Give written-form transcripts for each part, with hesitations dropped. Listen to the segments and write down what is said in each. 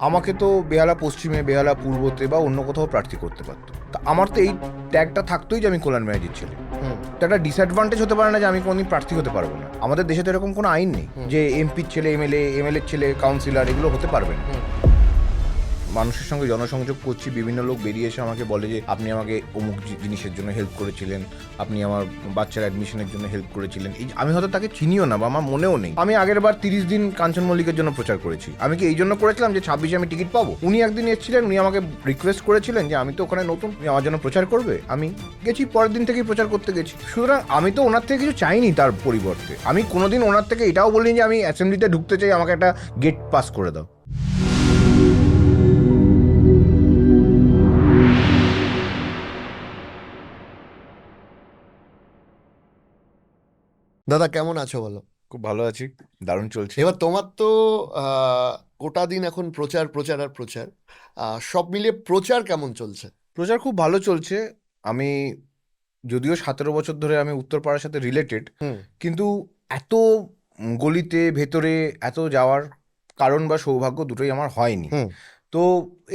আমাকে তো বেহালা পশ্চিমে, বেহালা পূর্বতে বা অন্য কোথাও প্রার্থী করতে পারতো। তা আমার তো এই ট্যাগটা থাকতোই যে আমি কল্যাণ ব্যানার্জির ছেলে। তো একটা ডিসঅ্যাডভান্টেজ হতে পারে না যে আমি কোনোদিন প্রার্থী হতে পারবো না। আমাদের দেশে তো এরকম কোনো আইন নেই যে এমপির ছেলে এমএলএর ছেলে কাউন্সিলর এগুলো হতে পারবে না। মানুষের সঙ্গে জনসংযোগ করছি, বিভিন্ন লোক বেরিয়ে এসে আমাকে বলে যে আপনি আমাকে অমুক জিনিসের জন্য হেল্প করেছিলেন, আপনি আমার বাচ্চার অ্যাডমিশনের জন্য হেল্প করেছিলেন। এই আমি হয়তো তাকে চিনিও না বা আমার মনেও নেই। আমি আগের বার 30 দিন কাঞ্চন মল্লিকের জন্য প্রচার করেছি। আমি কি এই জন্য করেছিলাম যে 26-এ আমি টিকিট পাবো? উনি একদিন এসেছিলেন, উনি আমাকে রিকোয়েস্ট করেছিলেন যে আমি তো ওখানে নতুন, তুমি আমার জন্য প্রচার করবে। আমি গেছি, পরের দিন থেকেই প্রচার করতে গেছি। সুতরাং আমি তো ওনার থেকে কিছু চাইনি। তার পরিবর্তে আমি কোনোদিন ওনার থেকে এটাও বলিনি যে আমি অ্যাসেম্বলিতে ঢুকতে চাই, আমাকে একটা গেট পাস করে দাও। দাদা কেমন আছো বলো? খুব ভালো আছি, দারুণ চলছে। এবার তোমার তো গোটা দিন এখন প্রচার প্রচার আর প্রচার, সব মিলিয়ে প্রচার কেমন চলছে? প্রচার খুব ভালো চলছে। আমি যদিও 17 বছর ধরে আমি উত্তরপাড়ার সাথে রিলেটেড, হুম কিন্তু এত গলিতে ভেতরে এত যাওয়ার কারণ বা সৌভাগ্য দুটোই আমার হয়নি। হুম তো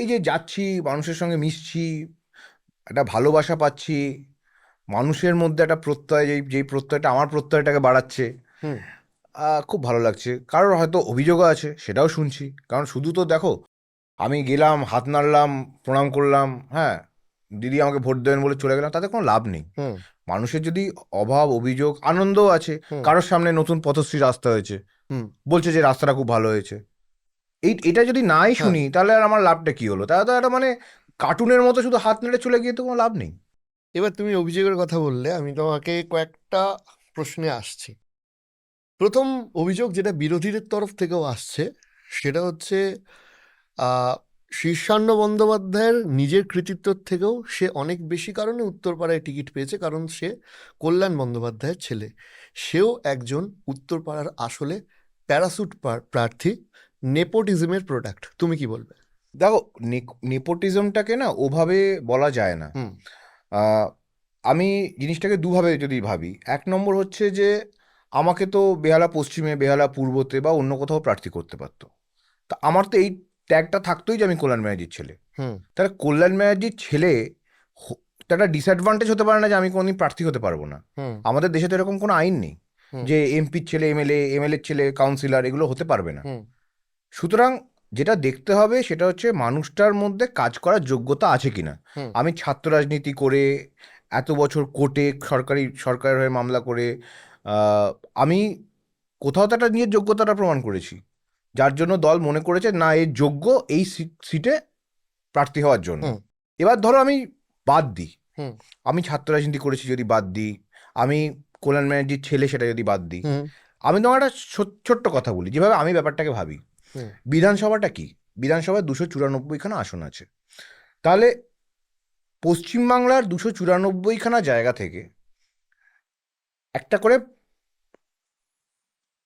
এই যে যাচ্ছি, মানুষের সঙ্গে মিশছি, একটা ভালোবাসা পাচ্ছি, মানুষের মধ্যে একটা প্রত্যয়, যেই প্রত্যয়টা আমার প্রত্যয়টাকে বাড়াচ্ছে। হুম খুব ভালো লাগছে। কারোর হয়তো অভিযোগও আছে, সেটাও শুনছি। কারণ শুধু তো দেখো, আমি গেলাম, হাত নাড়লাম, প্রণাম করলাম, হ্যাঁ, দিদি আমাকে ভোট দেবেন বলে চলে গেলাম, তাতে কোনো লাভ নেই। হুম মানুষের যদি অভাব, অভিযোগ, আনন্দও আছে। হুম কারোর সামনে নতুন পথশ্রী রাস্তা হয়েছে, হুম বলছে যে রাস্তাটা খুব ভালো হয়েছে। এটা যদি নাই হ্যাঁ, শুনি, তাহলে আর আমার লাভটা কি হলো? তাহলে তো একটা মানে কার্টুনের মতো শুধু হাত নেড়ে চলে গিয়ে তো কোনো লাভ নেই। এবার তুমি অভিযোগের কথা বললে, আমি তোমাকে কয়েকটা প্রশ্নে আসছি। প্রথম অভিযোগ যেটা বিরোধীদের তরফ থেকেও আসছে, সেটা হচ্ছে আহ, শীর্ষান্ন বন্দ্যোপাধ্যায়ের নিজের কৃতিত্বের থেকেও সে অনেক বেশি কারণে উত্তরপাড়ায় টিকিট পেয়েছে, কারণ সে কল্যাণ বন্দ্যোপাধ্যায়ের ছেলে। সেও একজন উত্তরপাড়ার আসলে প্যারাসুট প্রার্থী, নেপোটিজমের প্রোডাক্ট। তুমি কি বলবে? দেখো, নেপোটিজমটাকে না ওভাবে বলা যায় না। হুম আহ, আমি জিনিসটাকে দুভাবে যদি ভাবি, এক নম্বর হচ্ছে যে আমাকে তো বেহালা পশ্চিমে, বেহালা পূর্বতে বা অন্য কোথাও প্রার্থী করতে পারতো। তা আমার তো এই ট্যাগটা থাকতোই যে আমি কল্যাণ ব্যানার্জির ছেলে। হুম তাহলে কল্যাণ ব্যানার্জির ছেলে তো একটা ডিসঅ্যাডভান্টেজ হতে পারে না যে আমি কোনোদিন প্রার্থী হতে পারবো না। হুম আমাদের দেশে তো এরকম কোনো আইন নেই হুম যে এমপির ছেলে এমএলএর ছেলে কাউন্সিলর এগুলো হতে পারবে না। হুম সুতরাং যেটা দেখতে হবে সেটা হচ্ছে মানুষটার মধ্যে কাজ করার যোগ্যতা আছে কিনা। হুম আমি ছাত্র রাজনীতি করে, এত বছর কোর্টে সরকারের হয়ে মামলা করে, আহ, আমি কোথাও তো একটা নিজের যোগ্যতাটা প্রমাণ করেছি, যার জন্য দল মনে করেছে না এর যোগ্য এই সিটে প্রার্থী হওয়ার জন্য। হুম এবার ধরো আমি বাদ দিই, হুম আমি ছাত্র রাজনীতি করেছি যদি বাদ দিই, আমি কল্যাণ ব্যানার্জির ছেলে সেটা যদি বাদ দিই, হুম আমি তোমার একটা ছোট্ট কথা বলি যেভাবে আমি ব্যাপারটাকে ভাবি। হুম বিধানসভাটা কি? বিধানসভায় 294খানা আসন আছে। তাহলে পশ্চিমবাংলার 294খানা জায়গা থেকে একটা করে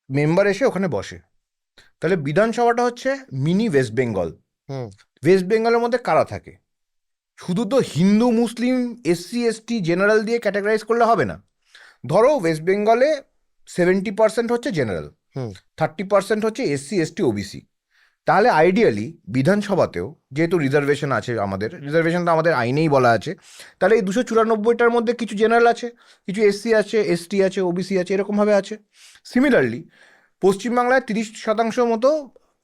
মেম্বার এসে ওখানে বসে। তাহলে বিধানসভাটা হচ্ছে মিনি ওয়েস্ট বেঙ্গল। হুম ওয়েস্ট বেঙ্গলের মধ্যে কারা থাকে? শুধু তো হিন্দু, মুসলিম, এসসি, এসটি, জেনারেল দিয়ে ক্যাটাগরাইজ করলে হবে না। ধরো ওয়েস্ট বেঙ্গলে 70% হচ্ছে জেনারেল, হুম 30% হচ্ছে এসসি, এসটি, ওবিসি। তাহলে আইডিয়ালি বিধানসভাতেও যেহেতু রিজার্ভেশন আছে, আমাদের রিজার্ভেশনটা আমাদের আইনেই বলা আছে, তাহলে এই 294টার মধ্যে কিছু জেনারেল আছে, কিছু এসসি আছে, এসটি আছে, ওবিসি আছে, এরকমভাবে আছে। সিমিলারলি পশ্চিমবাংলায় 30% মতো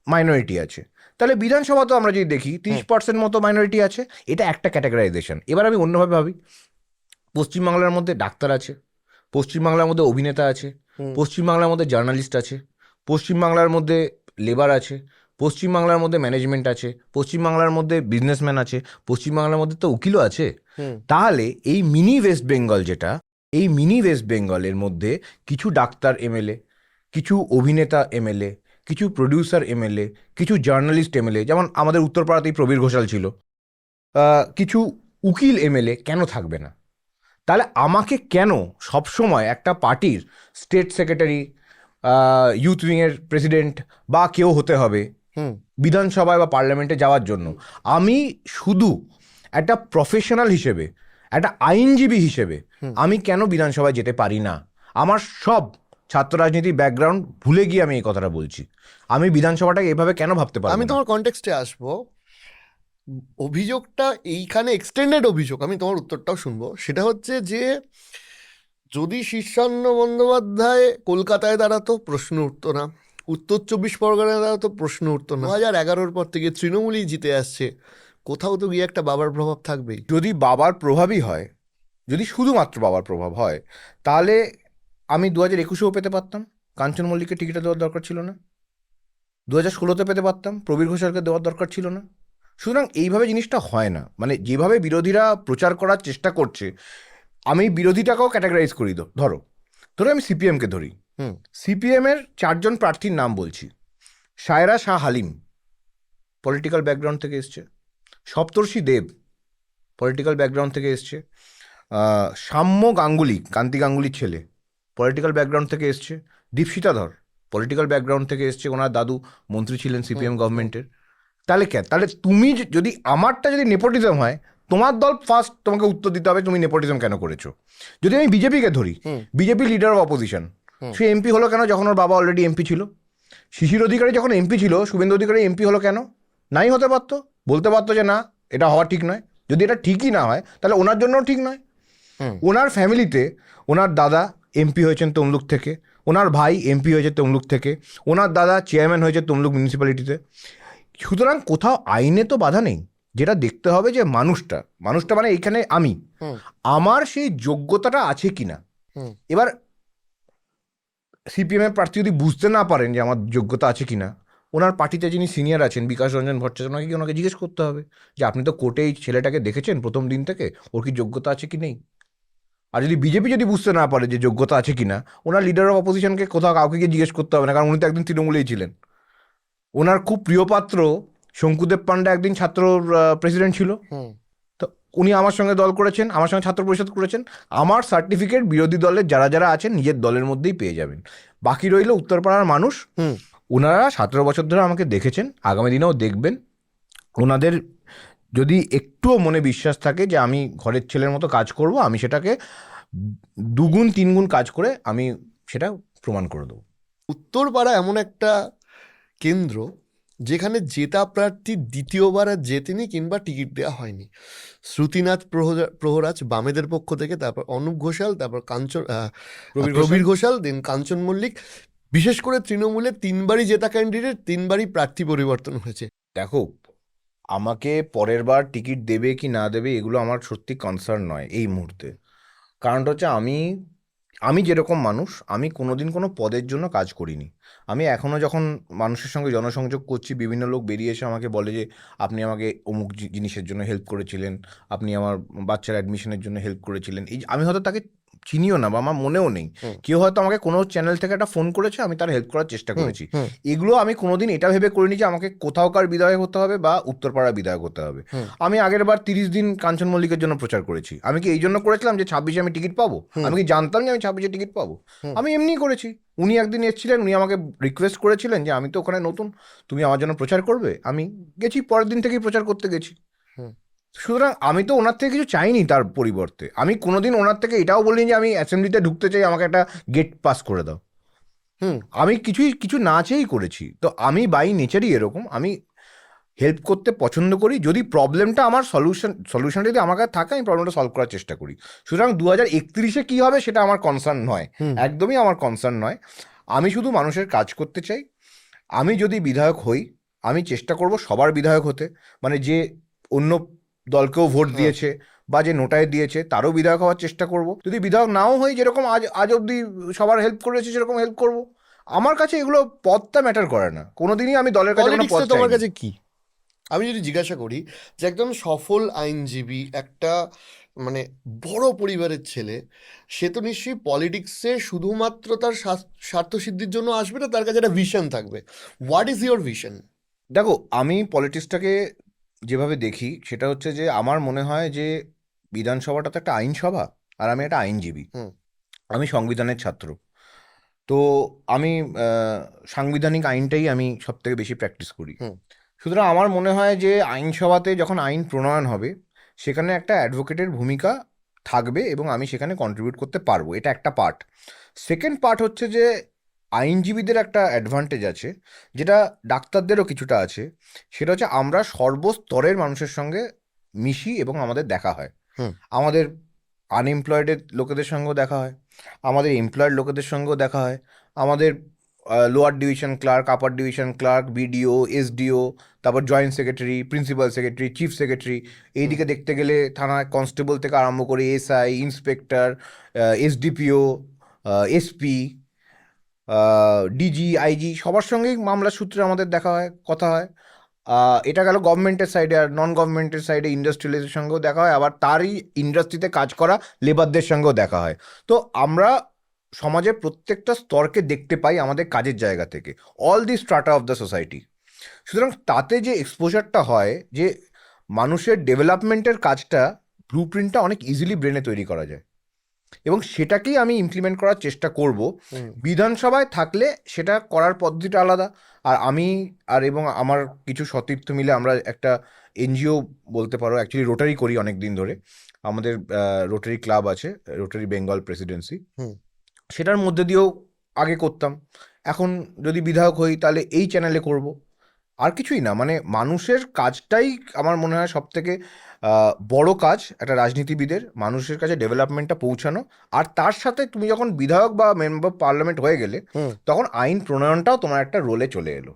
মাইনরিটি আছে। তাহলে বিধানসভাতেও আমরা যদি দেখি হুম 30% মতো মাইনরিটি আছে। এটা একটা ক্যাটাগরাইজেশন। এবার আমি অন্যভাবে ভাবি, পশ্চিমবাংলার মধ্যে ডাক্তার আছে, পশ্চিমবাংলার মধ্যে অভিনেতা আছে, হুম পশ্চিমবাংলার মধ্যে জার্নালিস্ট আছে, পশ্চিমবাংলার মধ্যে লেবার আছে, পশ্চিমবাংলার মধ্যে ম্যানেজমেন্ট আছে, পশ্চিমবাংলার মধ্যে বিজনেসম্যান আছে, পশ্চিমবাংলার মধ্যে তো উকিলও আছে। হুম তাহলে এই মিনি ওয়েস্ট বেঙ্গল যেটা, এই মিনি ওয়েস্ট বেঙ্গলের মধ্যে কিছু ডাক্তার এমএলএ, কিছু অভিনেতা এমএলএ, কিছু প্রডিউসার এমএলএ, কিছু জার্নালিস্ট এমএলএ, যেমন আমাদের উত্তরপাড়াতেই প্রবীর ঘোষাল ছিল, কিছু উকিল এমএলএ কেন থাকবে না? তাহলে আমাকে কেন সবসময় একটা পার্টির স্টেট সেক্রেটারি, ইউথ উইংয়ের প্রেসিডেন্ট বা কেউ হতে হবে হুম বিধানসভায় বা পার্লামেন্টে যাওয়ার জন্য? আমি শুধু একটা প্রফেশনাল হিসেবে, একটা আইনজীবী হিসেবে হুম আমি কেন বিধানসভায় যেতে পারি না? আমার সব ছাত্র রাজনীতি ব্যাকগ্রাউন্ড ভুলে গিয়ে আমি এই কথাটা বলছি। আমি বিধানসভাটাকে এভাবে কেন ভাবতে পারবো আমি না? তোমার কনটেক্সটে আসবো। অভিযোগটা এইখানে এক্সটেন্ডেড অভিযোগ, আমি তোমার উত্তরটাও শুনবো। সেটা হচ্ছে যে যদি শীর্ষান্ন বন্দ্যোপাধ্যায় কলকাতায় দাঁড়াতো, প্রশ্ন উঠতো না। উত্তর 24 পরগনায় দাঁড়াতো, প্রশ্ন উঠতো না। 2011-র পর থেকে তৃণমূলই জিতে আসছে, কোথাও তো গিয়ে একটা বাবার প্রভাব থাকবেই। যদি বাবার প্রভাবই হয়, যদি শুধুমাত্র বাবার প্রভাব হয়, তাহলে আমি 2021-এও পেতে পারতাম, কাঞ্চন মল্লিককে টিকিটে দেওয়ার দরকার ছিল না। 2016-তে পেতে পারতাম, প্রবীর ঘোষালকে দেওয়ার দরকার ছিল না। সুতরাং এইভাবে জিনিসটা হয় না। মানে যেভাবে বিরোধীরা প্রচার করার চেষ্টা করছে, আমি বিরোধীটাকেও ক্যাটাগরাইজ করি। ধরো আমি সিপিএমকে ধরি। হুম সিপিএমের 4জন প্রার্থীর নাম বলছি। সায়রা শাহ হালিম পলিটিক্যাল ব্যাকগ্রাউন্ড থেকে এসছে। সপ্তর্ষি দেব পলিটিক্যাল ব্যাকগ্রাউন্ড থেকে এসছে। সাম্য গাঙ্গুলি, কান্তি গাঙ্গুলির ছেলে, পলিটিক্যাল ব্যাকগ্রাউন্ড থেকে এসছে। দীপশিতা ধর পলিটিক্যাল ব্যাকগ্রাউন্ড থেকে এসছে, ওনার দাদু মন্ত্রী ছিলেন সিপিএম গভর্নমেন্টের। তাহলে তুমি যদি আমারটা যদি নেপোটিজম হয়, তোমার দল ফার্স্ট তোমাকে উত্তর দিতে হবে তুমি নেপোটিজম কেন করেছো। যদি আমি বিজেপিকে ধরি, BJP leader of opposition, say MP হলো কেন যখন ওর বাবা অলরেডি এমপি ছিল? শিশির অধিকারী যখন এমপি ছিল, শুভেন্দু অধিকারী এমপি হলো কেন? নাই হতে পারতো, বলতে পারতো যে না এটা হওয়া ঠিক নয়। যদি এটা ঠিকই না হয় তাহলে ওনার জন্যও ঠিক নয়। ওনার ফ্যামিলিতে ওনার দাদা এমপি হয়েছেন তমলুক থেকে, ওনার ভাই এমপি হয়েছে তমলুক থেকে, ওনার দাদা চেয়ারম্যান হয়েছে তমলুক মিউনিসিপ্যালিটিতে। সুতরাং কোথাও আইনে তো বাধা নেই। যেটা দেখতে হবে যে মানুষটা মানে এইখানে আমার সেই যোগ্যতাটা আছে কিনা। এবার সিপিএমের প্রার্থী যদি বুঝতে না পারেন যে আমার যোগ্যতা আছে কিনা, ওনার পার্টিতে যিনি সিনিয়র আছেন বিকাশ রঞ্জন ভট্টাচার্য, ওনাকে জিজ্ঞেস করতে হবে যে আপনি তো কোর্টে এই ছেলেটাকে দেখেছেন প্রথম দিন থেকে, ওর কি যোগ্যতা আছে কি নেই। আর যদি বিজেপি যদি বুঝতে না পারে যে যোগ্যতা আছে কিনা, ওনার লিডার অফ অপোজিশনকে কোথাও কাউকে গিয়ে জিজ্ঞেস করতে হবে না, কারণ উনি তো একদিন তৃণমূলেই ছিলেন। ওনার খুব প্রিয় পাত্র শঙ্কুদেব পান্ডা একদিন ছাত্র প্রেসিডেন্ট ছিল। তো উনি আমার সঙ্গে দল করেছেন, আমার সঙ্গে ছাত্র পরিষদ করেছেন। আমার সার্টিফিকেট বিরোধী দলের যারা যারা আছেন নিজের দলের মধ্যেই পেয়ে যাবেন। বাকি রইল উত্তরপাড়ার মানুষ। ওনারা 17 বছর ধরে আমাকে দেখেছেন, আগামী দিনেও দেখবেন। ওনাদের যদি একটুও মনে বিশ্বাস থাকে যে আমি ঘরের ছেলের মতো কাজ করব, আমি সেটাকে 2 গুণ 3 গুণ কাজ করে আমি সেটা প্রমাণ করে দেবো। উত্তরপাড়া এমন একটা কেন্দ্র যেখানে জেতা প্রার্থী দ্বিতীয়বার আর জেতেনি কিংবা টিকিট দেওয়া হয়নি। শ্রুতিনাথ প্রহরাজ বামেদের পক্ষ থেকে, তারপর অনুপ ঘোষাল, তারপর প্রবীর ঘোষাল, দেন কাঞ্চন মল্লিক। বিশেষ করে তৃণমূলের 3বারই জেতা ক্যান্ডিডেট, 3বারই প্রার্থী পরিবর্তন হয়েছে। দেখো, আমাকে পরের বার টিকিট দেবে কি না দেবে এগুলো আমার সত্যি কনসার্ন নয় এই মুহূর্তে। কারণটা হচ্ছে আমি যেরকম মানুষ, আমি কোনোদিন কোনো পদের জন্য কাজ করিনি। আমি এখনও যখন মানুষের সঙ্গে জনসংযোগ করছি, বিভিন্ন লোক বেরিয়ে এসে আমাকে বলে যে আপনি আমাকে অমুক জিনিসের জন্য হেল্প করেছিলেন, আপনি আমার বাচ্চার অ্যাডমিশনের জন্য হেল্প করেছিলেন। আমি হয়তো তাকে চিনিও না বা আমার মনেও নেই। কেউ হয়তো আমাকে কোনো চ্যানেল থেকে একটা ফোন করেছে, আমি তার হেল্প করার চেষ্টা করেছি। এগুলো আমি কোনোদিন এটা ভেবে করিনি যে আমাকে কোথাওকার বিধায়ক হতে হবে বা উত্তরপাড়ার বিধায়ক হতে হবে। আমি আগের বার 30 দিন কাঞ্চন মল্লিকের জন্য প্রচার করেছি। আমি কি এই জন্য করেছিলাম যে 26-এ আমি টিকিট পাবো? আমি কি জানতাম যে আমি 26-এ টিকিট পাবো? আমি এমনিই করেছি। উনি একদিন এসেছিলেন, উনি আমাকে রিকোয়েস্ট করেছিলেন যে আমি তো ওখানে নতুন, তুমি আমার জন্য প্রচার করবে। আমি গেছি, পরের দিন থেকেই প্রচার করতে গেছি। সুতরাং আমি তো ওনার থেকে কিছু চাইনি। তার পরিবর্তে আমি কোনোদিন ওনার থেকে এটাও বলিনি যে আমি অ্যাসেম্বলিতে ঢুকতে চাই, আমাকে একটা গেট পাস করে দাও। আমি কিছু না চেয়েই করেছি। তো আমি বাই নেচারই এরকম, আমি হেল্প করতে পছন্দ করি। যদি প্রবলেমটা আমার সলিউশন যদি আমার কাছে থাকে, আমি প্রবলেমটা সলভ করার চেষ্টা করি। সুতরাং 2031-এ কী হবে সেটা আমার কনসার্ন নয়, একদমই আমার কনসার্ন নয়। আমি শুধু মানুষের কাজ করতে চাই। আমি যদি বিধায়ক হই, আমি চেষ্টা করব সবার বিধায়ক হতে, মানে যে অন্য দলকেও ভোট দিয়েছে বা যে নোটায় দিয়েছে তারও বিধায়ক হওয়ার চেষ্টা করব। যদি বিধায়ক নাও হই, যেরকম আজ অবধি সবার হেল্প করেছি সেরকম হেল্প করব। আমার কাছে এগুলো পদটা ম্যাটার করে না কোনোদিনই। আমি দলের কাছে কোনো পদ তোমার চাইনি। কাছে কি? আমি যদি জিজ্ঞাসা করি যে একজন সফল আইনজীবী, একটা মানে বড় পরিবারের ছেলে, সে তো নিশ্চয়ই পলিটিক্সে শুধুমাত্র তার স্বার্থসিদ্ধির জন্য আসবে না, তার কাছে একটা ভিশন থাকবে। What is your vision? দেখো, আমি পলিটিক্সটাকে যেভাবে দেখি সেটা হচ্ছে যে আমার মনে হয় যে বিধানসভাটা তো একটা আইনসভা, আর আমি একটা আইনজীবী। আমি সংবিধানের ছাত্র। তো আমি সাংবিধানিক আইনটাই আমি সব থেকে বেশি প্র্যাকটিস করি। সুতরাং আমার মনে হয় যে আইনসভাতে যখন আইন প্রণয়ন হবে, সেখানে একটা অ্যাডভোকেটের ভূমিকা থাকবে এবং আমি সেখানে কন্ট্রিবিউট করতে পারবো। এটা একটা পার্ট। সেকেন্ড পার্ট হচ্ছে যে আইনজীবীদের একটা অ্যাডভান্টেজ আছে, যেটা ডাক্তারদেরও কিছুটা আছে। সেটা হচ্ছে আমরা সর্বস্তরের মানুষের সঙ্গে মিশি এবং আমাদের দেখা হয়। হুম আমাদের আনএমপ্লয়েডের লোকেদের সঙ্গেও দেখা হয়, আমাদের এমপ্লয়েড লোকেদের সঙ্গেও দেখা হয়, আমাদের lower division clerk, upper division clerk, BDO, SDO, তারপর joint secretary, principal secretary, chief secretary, হুম এইদিকে দেখতে গেলে থানায় কনস্টেবল থেকে আরম্ভ করে SI, inspector, SDPO, SP, DG, IG, সবার সঙ্গেই মামলার সূত্রে আমাদের দেখা হয়, কথা হয়। এটা গেল গভর্নমেন্টের সাইডে। আর নন গভর্নমেন্টের সাইডে ইন্ডাস্ট্রিয়ালিস্টের সঙ্গেও দেখা হয়, আবার তারই ইন্ডাস্ট্রিতে কাজ করা লেবারদের সঙ্গেও দেখা হয়। তো আমরা সমাজের প্রত্যেকটা স্তরকে দেখতে পাই আমাদের কাজের জায়গা থেকে, all the strata of the society. সুতরাং তাতে যে এক্সপোজারটা হয়, যে মানুষের ডেভেলপমেন্টের কাজটা, ব্লু প্রিন্টটা অনেক ইজিলি ব্রেনে তৈরি করা যায়, এবং সেটাকেই আমি ইমপ্লিমেন্ট করার চেষ্টা করব। হুম বিধানসভায় থাকলে সেটা করার পদ্ধতিটা আলাদা। আর আমি আর এবং আমার কিছু সতীর্থ মিলে আমরা একটা এনজিও বলতে পারো, অ্যাকচুয়ালি রোটারি করি অনেক দিন ধরে। আমাদের রোটারি ক্লাব আছে, রোটারি বেঙ্গল প্রেসিডেন্সি। হুম সেটার মধ্যে দিয়েও আগে করতাম। এখন যদি বিধায়ক হই তাহলে এই চ্যানেলে করব। আর কিছুই না, মানে মানুষের কাজটাই আমার মনে হয় সব থেকে বড় কাজ একটা রাজনীতিবিদের, মানুষের কাছে ডেভেলপমেন্টটা পৌঁছানো। আর তার সাথে তুমি যখন বিধায়ক বা মেম্বার পার্লামেন্ট হয়ে গেলে, হুম তখন আইন প্রণয়নটাও তোমার একটা রোলে চলে এলো।